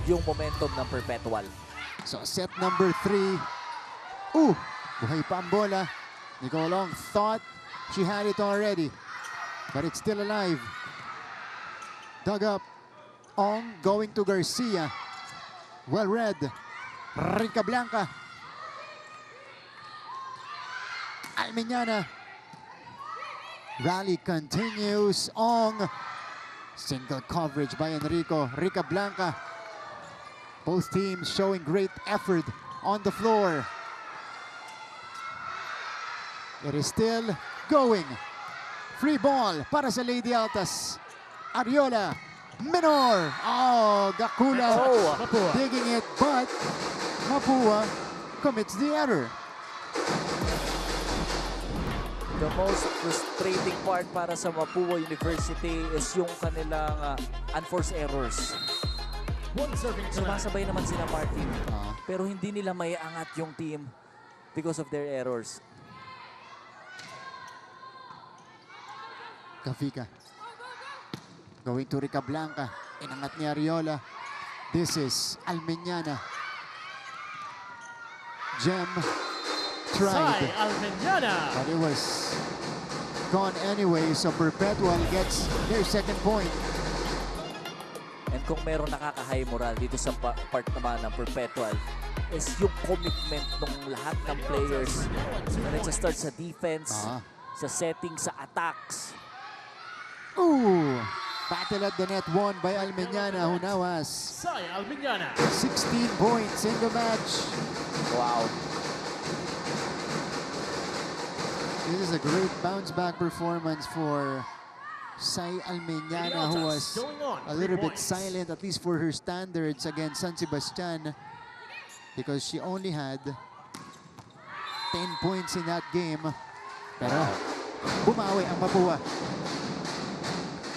yung momentum ng Perpetual. So set number 3. Ooh, buhay pa ang bola. Nicole Ong thought she had it already, but it's still alive. Dug up. Ong going to Garcia. Well read. Rica Blanca. Almeñana. Rally continues. Ong. Single coverage by Enrico. Rica Blanca. Both teams showing great effort on the floor. It is still going. Free ball para sa Lady Altas. Ariola. Menor. Oh, Gakula digging it, but Mapua commits the error. The most frustrating part para sa Mapua University is yung kanilang unforced errors. Sumasabay naman sila Martin, pero hindi nila may angat yung team because of their errors. Kavika. Going to Rica Blanca. Inangat ni Ariola. This is Almeñana. Gem tried. Almeñana. But it was gone anyway, so Perpetual gets their second point. And kung meron nakaka-high moral dito sa part naman ng Perpetual is yung commitment ng lahat ng players na nagsa-start sa defense, sa setting, sa attacks. Ooh! Battle at the net won by Almeñana, who now has Sai Almeñana. 16 points in the match. Wow. This is a great bounce-back performance for Sai Almeñana, who was a little bit silent, at least for her standards, against San Sebastian, because she only had 10 points in that game. Pero bumawi ang Mapua.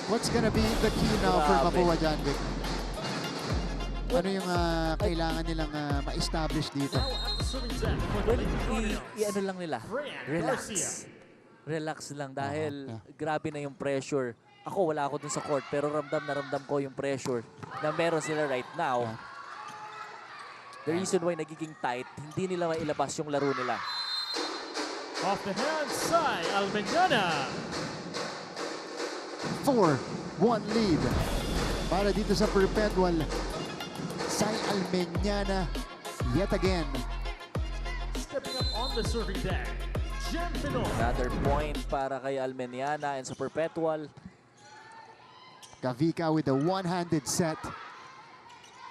What's gonna be the key now for Mapua, John Vic? Ano yung kailangan nilang ma-establish dito? Well, i-ano lang nila, relax. Relax lang dahil grabe na yung pressure. Ako, wala ako dun sa court, pero ramdam na ramdam ko yung pressure na meron sila right now. The reason why nagiging tight, hindi nila mailabas yung laro nila. Off the hand, Sai Almeñana. 4-1 lead para dito sa Perpetual. Sai Almeñana yet again. Stepping up on the serving deck, Gem Menor. Another point para kay Almeñana and sa Perpetual. Kavika with a one-handed set.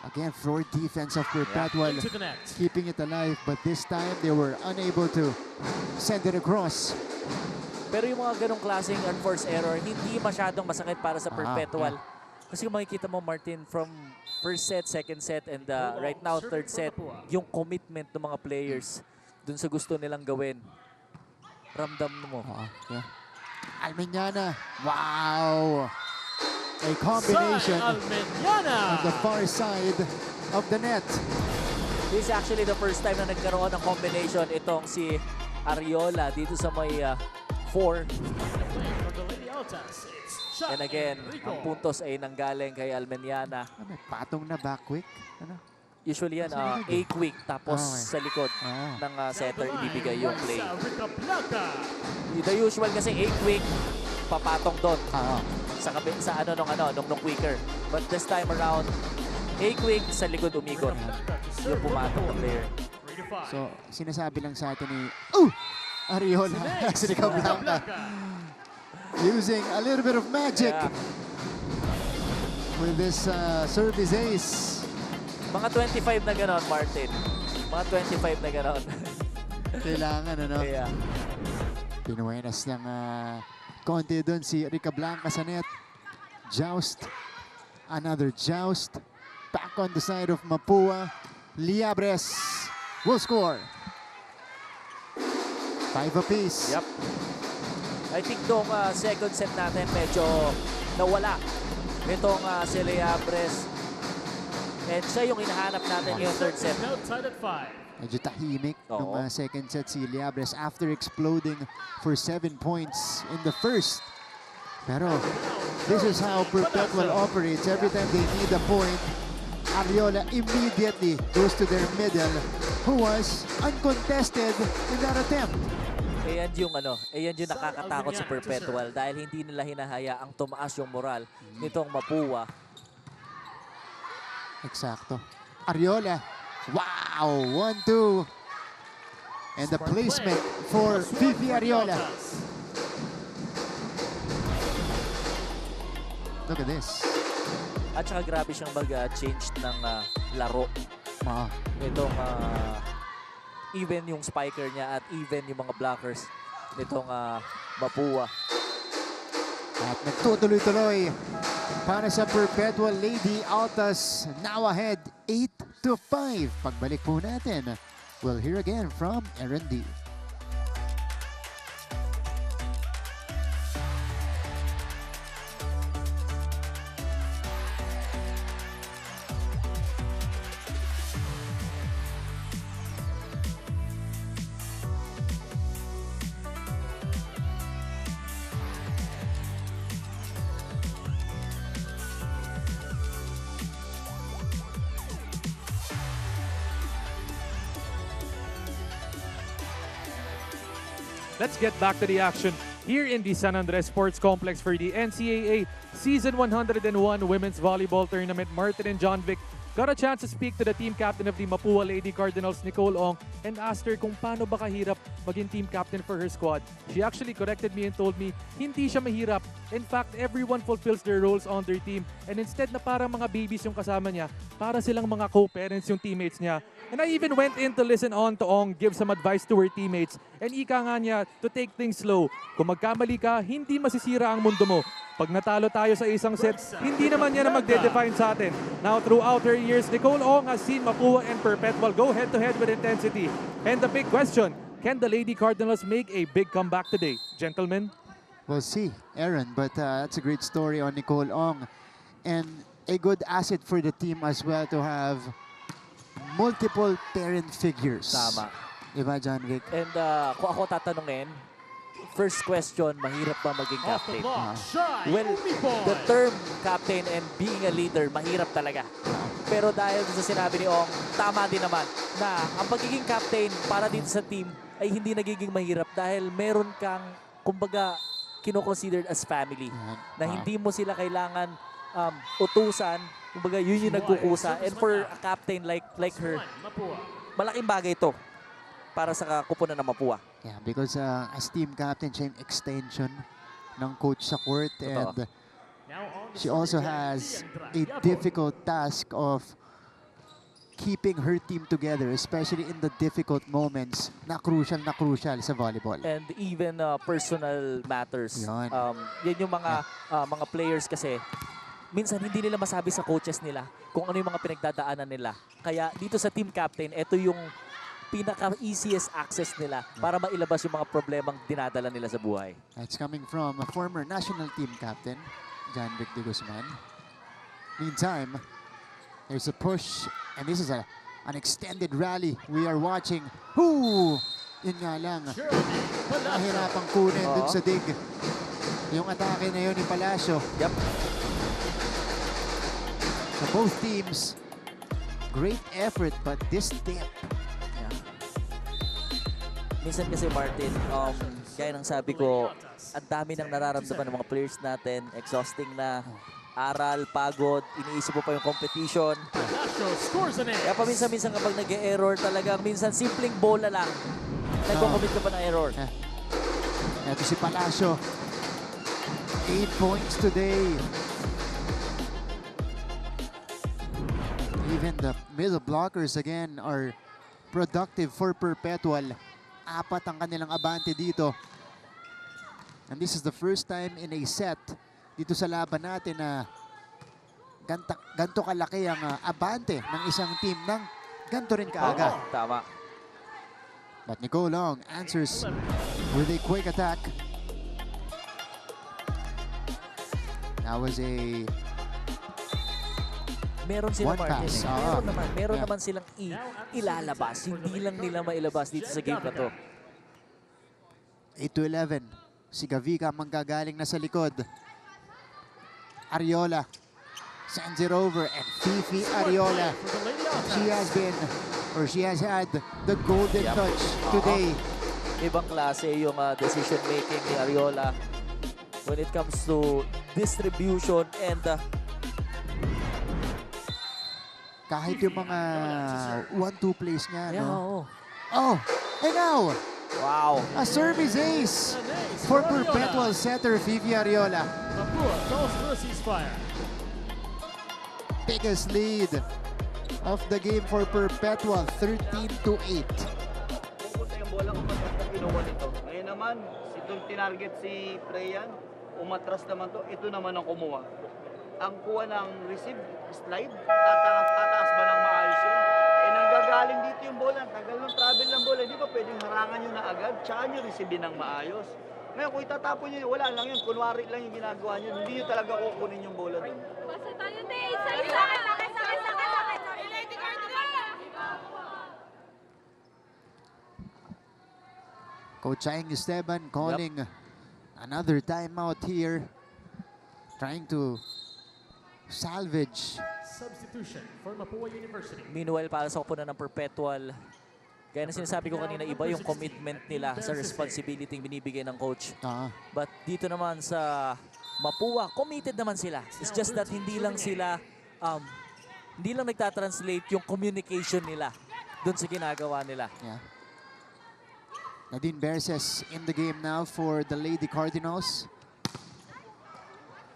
Again, floor defense of Perpetual, Into the net. keeping it alive, but this time they were unable to send it across. Pero yung mga ganong klaseng unforced error, hindi masyadong masakit para sa Perpetual. Kasi kung makikita mo, Martin, from first set, second set, and right now, third set, yung commitment ng mga players dun sa gusto nilang gawin. Ramdam mo. Almeñana, wow! A combination Sai Almeñana. on the far side of the net. This is actually the first time na nagkaroon ng combination itong si Ariola dito sa may 4. And again, ang puntos ay nanggaling kay Almeñana. May patong na back quick. Ano? Usually yan, A-quick tapos sa likod ng setter ibibigay yung play. The usual kasi A-quick, papatong doon sa nung quicker. But this time around, A-quick sa likod umikot yung pumatong na player. So, sinasabi lang sa atin ni Ariola, si Rica Blanca, using a little bit of magic with this service ace. Mga 25 na ganon, Martin. Mga 25 na ganon. Kailangan, ano? Yeah. Pinuwenas ng konti doon si Rica Blanca sa net. Joust. Another joust. Back on the side of Mapua. Liabres will score. 5 apiece. Yep. I think itong second set natin medyo nawala. Itong si Liabres. And siya yung hinahanap natin yung third set. Outside at 5. Medyo tahimik nung second set si Liabres after exploding for 7 points in the first. Pero this is how Perpetual operates. Every time they need a point, Ariola immediately goes to their middle, who was uncontested in that attempt. Ayan yung nakakatakot sa Perpetual dahil hindi nila hinahayaang tumaas yung moral nitong Mapua. Eksakto. Ariola. Wow! 1-2. And the placement for Vivi Ariola. Look at this. At saka grabe siyang mag-change ng laro. Ah. Itong even yung spiker niya at even yung mga blockers nitong Mapua. At nagtutuloy-tuloy para sa Perpetual Lady Altas. Now ahead 8-5. Pagbalik po natin, we'll hear again from Aaron D. Let's get back to the action here in the San Andres Sports Complex for the NCAA Season 101 Women's Volleyball Tournament. Martin and John Vic got a chance to speak to the team captain of the Mapua Lady Cardinals, Nicole Ong, and asked her kung paano ba kahirap maging team captain for her squad. She actually corrected me and told me hindi siya mahirap. In fact, everyone fulfills their roles on their team, and instead na parang mga babies yung kasama niya, para silang mga co-parents yung teammates niya. And I even went in to listen on to Ong give some advice to her teammates, and ika nga niya to take things slow. Kung magkamali ka, hindi masisira ang mundo mo. Pag natalo tayo sa isang set, hindi naman yan na magde-define sa atin. Now, throughout her years, Nicole Ong has seen Mapua and Perpetual go head-to-head with intensity. And the big question, can the Lady Cardinals make a big comeback today? Gentlemen? We'll see, Aaron, but that's a great story on Nicole Ong. And a good asset for the team as well to have multiple parent figures. Tama. Diba, John Vic? And kung ako tatanungin, first question, mahirap ba maging Off the captain? block, Shy Well, Umiboy. the term captain and being a leader, mahirap talaga. Pero dahil sa sinabi ni Ong, tama din naman na ang pagiging captain para dito sa team ay hindi nagiging mahirap dahil meron kang, kumbaga, kino-considered as family. Na hindi mo sila kailangan utusan. Kumbaga, yun yung nagkukusa. And for a captain like her, Mapua. malaking bagay to para sa kupunan ng Mapua. Yeah, because as team captain, siya yung extension ng coach sa court. And Now on the she also serving deck, has Diandra a Yabon. difficult task of keeping her team together, especially in the difficult moments na crucial sa volleyball. And even personal matters. Yan. Yan yung mga players kasi minsan hindi nila masabi sa coaches nila kung ano yung mga pinagdadaanan nila. Kaya dito sa team captain, ito yung pinaka-easiest access nila para mailabas yung mga problemang dinadala nila sa buhay. That's coming from a former national team captain, John Vic de Guzman. Meantime, there's a push, and this is an extended rally we are watching. Whoo! Yun nga lang, nahirapang kunin dun sa dig. Yung atake na yun ni Palacio. Yep. So both teams, great effort, but this tip. Yeah. Minsan kasi Martin, gaya ng sabi ko, ang dami nang nararamdaman ng mga players natin, exhausting na, aral, pagod, iniisip mo pa yung competition. Palacio scores an Kaya ace. paminsan-minsan kapag nag-e-error talagang minsan simpleng bola lang, nagko-commit ka pa ng error. Ito si Palacio. 8 points today. Even the middle blockers again are productive for Perpetual. 4 ang kanilang abante dito. And this is the first time in a set dito sa laban natin na ganto kalaki ang abante ng isang team ng ganto rin kaaga. Tama. But Nicole Ong answers with a quick attack. That was a Meron sila one Martin. pass. Meron Yeah. naman silang ilalabas. Hindi lang nila mailabas dito sa game na to. 8-11. Si Gavica manggagaling na sa likod. Ariola. sends it over, and Fifi Ariola, For the Lady she has had the golden Yep. touch today. Ibang klase yung decision making ni Ariola when it comes to distribution and Kahit yung mga 1-2 plays niya, yeah, no? oo. Oh, and now, Wow. a service ace for Perpetual setter Fifi Ariola. Mapua calls for a ceasefire. Biggest lead of the game for Perpetual, 13-8. Pupunta yung bola kung matras kinuha nito. Ngayon naman, itong tinarget si Preyan, umatras naman to, ito naman ang kumuha. Ang kuha ng receive, slide, tataas ba ng maayos yun? Eh nanggagaling dito yung bola, tagal ng travel ng bola, hindi ba pwedeng harangan nyo na agad, tsaka nyo receive ng maayos. Ngayon kung itatapon nyo, wala lang yun, kunwari lang yung ginagawa nyo, hindi nyo talaga kukunin yung bola dun. Basta tayo, te. Isa-isa. Sakit. Coach Aing Esteban calling another timeout here, trying to salvage. Substitution for Mapua University. Meanwhile, para sa koponan ng Perpetual, gaya na sinasabi ko kanina, iba yung commitment nila sa responsibility yung binibigay ng coach. But dito naman sa Mapua, committed naman sila. It's just that hindi lang sila, hindi lang nagtatranslate yung communication nila dun sa ginagawa nila. Yeah. Nadine Berces in the game now for the Lady Cardinals.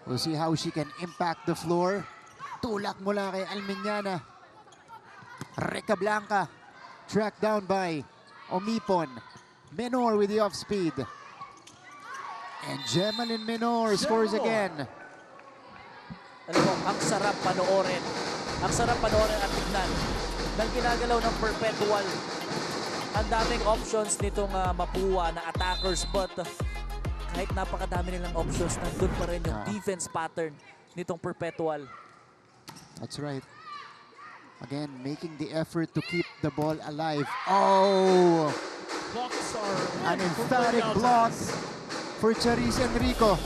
We'll see how she can impact the floor. Tulak mula kay Almeñana. Reca Blanca, tracked down by Omipon. Menor with the off speed. And Gemalyn Menor scores again. Alam mo, ang sarap panoorin. Ang sarap panoorin at tignan ng ginagalaw ng Perpetual. Ang daming options nitong Mapua na attackers, but kahit napakadami nilang options, nandun pa rin yung defense pattern nitong Perpetual. That's right. Again, making the effort to keep the ball alive. Oh! Blocks are An in for emphatic Lady block Altas. for Charis Enrico.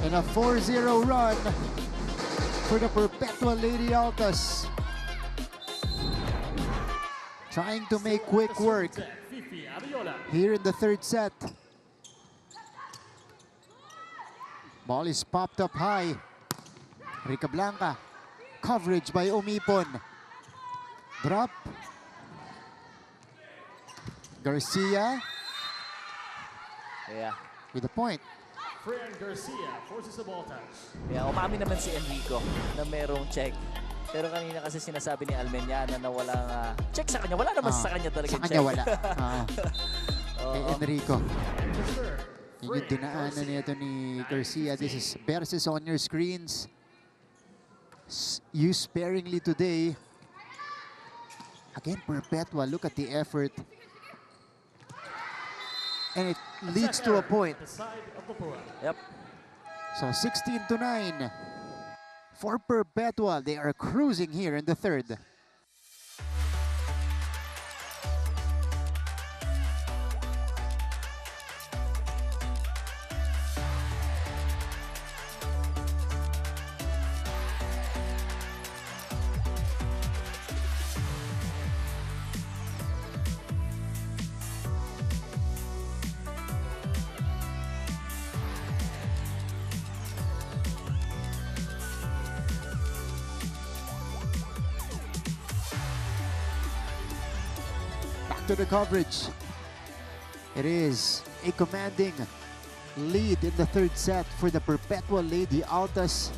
And a 4-0 run for the Perpetual Lady Altas. Trying to make quick work Fifi Ariola. here in the third set. Ball is popped up high. Reca Blanca. Coverage by Omipon. Drop. Garcia Yeah. with a point. Fran Garcia forces a ball touch. Yeah, umamin naman si Enrico na merong check. Pero kanina kasi sinasabi ni Almeñana na walang check sa kanya. Wala naman sa kanya talaga Sa check. kanya wala. Kay Oo. Enrico. And to serve, Yun yung dinaanan nito ni Garcia. This is Berces on your screens. Used sparingly today. Again, Perpetua. Look at the effort. And it leads to a point. the side of Mapua. Yep. So 16-9 for Perpetua. They are cruising here in the third. To the coverage. It is a commanding lead in the third set for the Perpetual Lady Altas,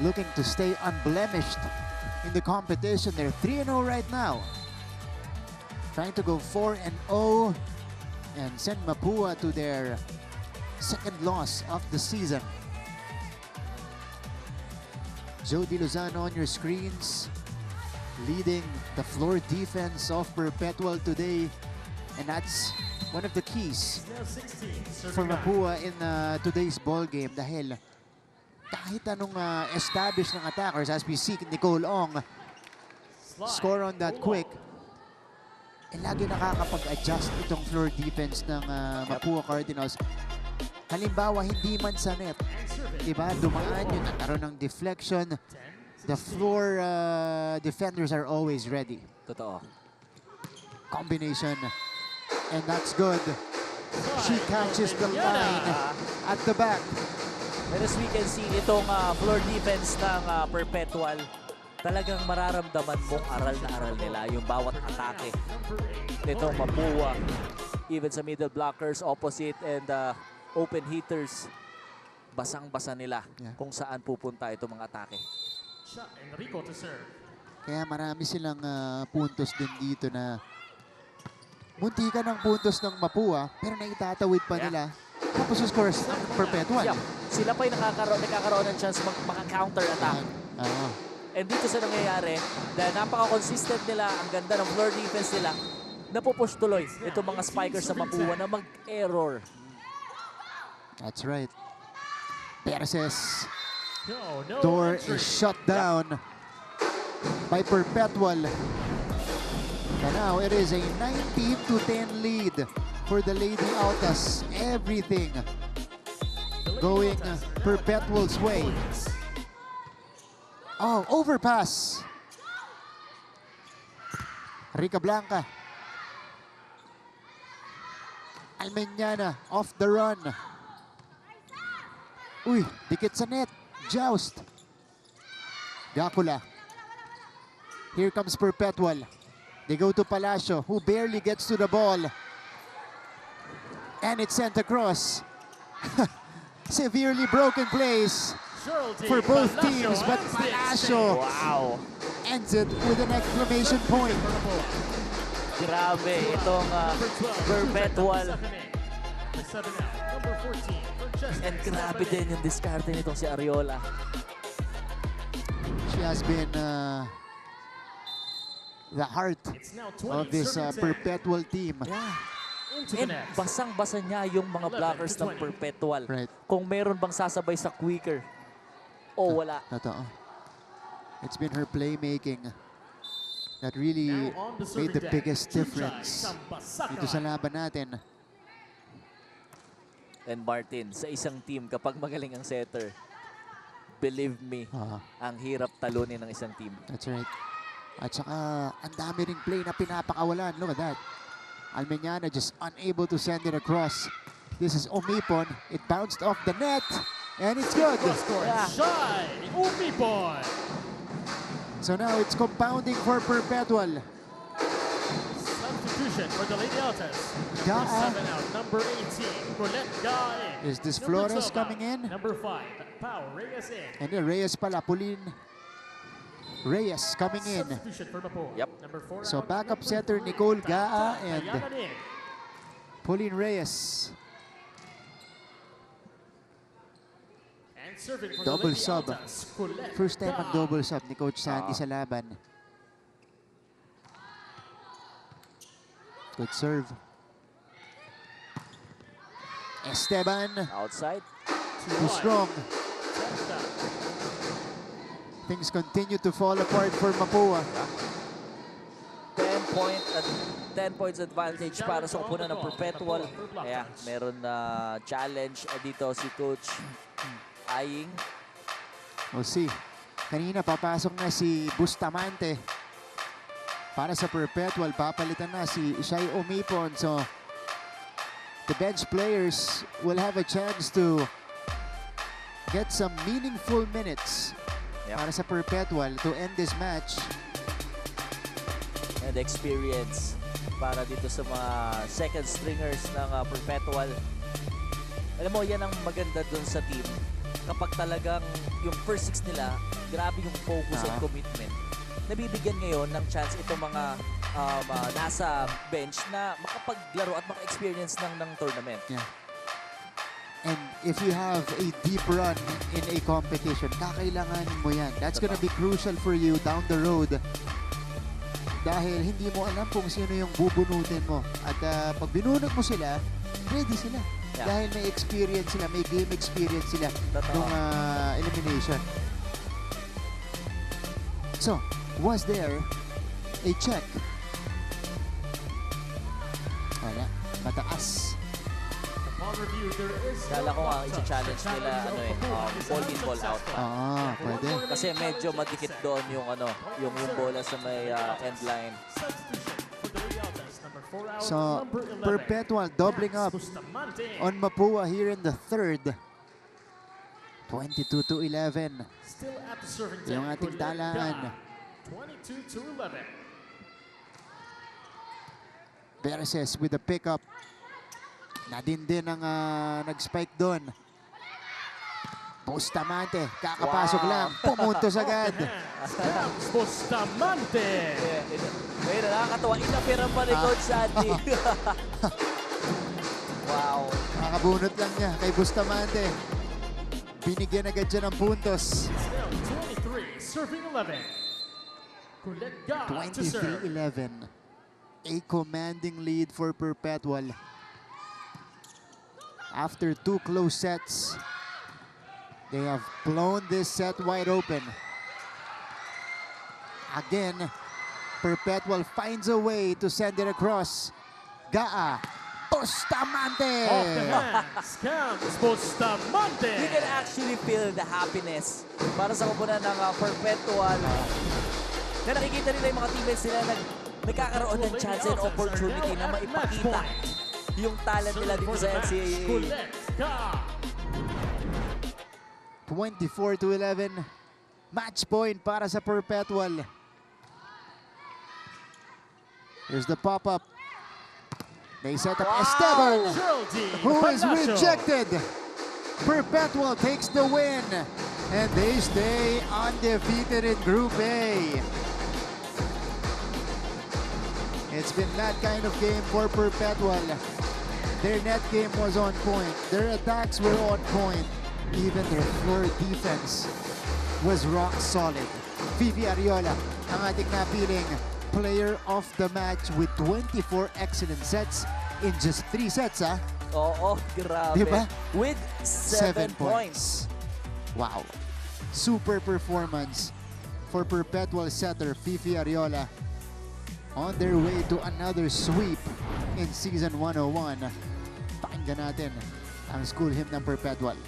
looking to stay unblemished in the competition. They're 3-0 right now. Trying to go 4-0 and send Mapua to their second loss of the season. Jody Lozano on your screens, leading the floor defense of Perpetual today, and that's one of the keys Now 16, for serving nine. Mapua in today's ball game, dahil kahit anong establish ng attackers, as we see Nicole Ong Slide. score on that quick, lagi nakakapag-adjust itong floor defense ng Mapua Cardinals. Halimbawa, hindi man sa net. Diba? Dumaan yun, nagkaroon ng deflection. The floor defenders are always ready. Totoo. Combination. And that's good. She catches the line at the back. And as we can see, itong floor defense ng Perpetual, talagang mararamdaman mong aral na aral nila yung bawat atake nitong Mapua. Even sa middle blockers, opposite, and open hitters, basang-basa nila kung saan pupunta itong mga atake. Enrico to serve. Kaya marami silang puntos din dito na muntikan ng puntos ng Mapua, pero naitatawid pa nila. Tapos yung scores ng Perpetual. Yeah. Sila pa'y nakakaroon ng chance maka-counter attack. And dito sa nangyayari, dahil napaka-consistent nila, ang ganda ng floor defense nila, napupush tuloy itong mga spikers sa Mapua na mag-error. That's right. Perses. No Door entry. is shut down by Perpetual. And now it is a 19-10 lead for the Lady Autas. Everything going Perpetual's way. Oh, overpass. Rica Blanca. Almeñana off the run. Uy, dikit sa net. Joust. Gacula. Here comes Perpetual. They go to Palacio, who barely gets to the ball. And it's sent across. Severely broken plays for both teams, but Palacio ends it with an exclamation point. Grabe itong Perpetual. And grabe din yung diskarte nitong si Ariola. She has been the heart of this Perpetual team. And basang-basa niya yung mga blockers ng Perpetual. Right. Kung meron bang sasabay sa quicker o wala. Totoo. It's been her playmaking that really made the biggest difference dito sa laban natin. And Martin, sa isang team, kapag magaling ang setter, believe me, ang hirap talunin ng isang team. That's right. At saka, ang dami ring play na pinapakawalan. Look at that. Almeñana just unable to send it across. This is Umipon. It bounced off the net. And it's good. Shy Umipon. So now it's compounding for Perpetual. Substitution for the Lady Autas. Gaa. Number 7 out. Number 18, Colette Gaa in. Is this Number Flores 12 coming out. in? Number 5, Pau Reyes in. And then Reyes pala, Pauline Reyes coming in. Substitution for Mapua. Yep. Number 4 So out. backup Number setter 3, Nicole Gaa Tata and Ayanan in. Pauline Reyes. And serving for Double the Lady sub. Autas, Colette First time Gaa. mag-double sub ni Coach Sandy sa laban. Good serve. Esteban, Outside. too strong. Things continue to fall apart for Mapua. 10 points advantage para sa kupunan ng Perpetual. Kaya meron na challenge dito si Coach Aying. We'll see. Kanina papasok na si Bustamante. Para sa Perpetual, papalitan na si Shai Umipon. So, the bench players will have a chance to get some meaningful minutes para sa Perpetual to end this match. And experience para dito sa mga second stringers ng Perpetual. Alam mo, yan ang maganda dun sa team. Kapag talagang yung first six nila, grabe yung focus and commitment. Nabibigyan ngayon ng chance itong mga nasa bench na makapaglaro at maka-experience ng tournament. Yeah. And if you have a deep run in a competition, kakailanganin mo yan. That's gonna be crucial for you down the road. Dahil hindi mo alam kung sino yung bubunutin mo. At pag binunot mo sila, ready sila. Yeah. Dahil may experience sila, may game experience sila nung elimination. So, was there a check? Wala. Mataas. On review, there is Kala ko nga i-challenge nila ball in, ball out. Pwede. Kasi medyo madikit doon yung yung bola sa may end line. So, Perpetual doubling up on Mapua here in the third. 22-11. Still at the serving deck. Yung ating talaan. 22-11. Perez with the pickup. Nadindin ang nag-spike doon. Bustamante, kakapasok lang. Pumuntos agad. Bustamante. Ngayon, nakakatawa. Inapiran pa ni Coach Sandy. Wow. Nakabunot lang niya kay Bustamante. Binigyan agad siya ng puntos. Still 23, serving 11. Kulega to serve. 23-11. A commanding lead for Perpetual. After 2 close sets, they have blown this set wide open. Again, Perpetual finds a way to send it across. Gaa, Bustamante! Off the hands comes Bustamante. You can actually feel the happiness para sa kupunan ng Perpetual. Na nakikita nila yung mga teammates nila na nagkakaroon ng chance and opportunity na maipakita yung talent nila dito sa NCAA. Kulega. 24-11. Match point para sa Perpetual. Here's the pop-up. They set up Esteban, Geraldine who is Palacio. rejected. Perpetual takes the win, and they stay undefeated in Group A. It's been that kind of game for Perpetual. Their net game was on point. Their attacks were on point. Even their floor defense was rock solid. Vivi Ariola, ang ating napiling player of the match with 24 excellent sets in just 3 sets, ha? Oo, grabe. Diba? With 7 points. Wow. Super performance for Perpetual setter Fifi Ariola on their way to another sweep in Season 101. Pakinggan natin ang school hymn ng Perpetual.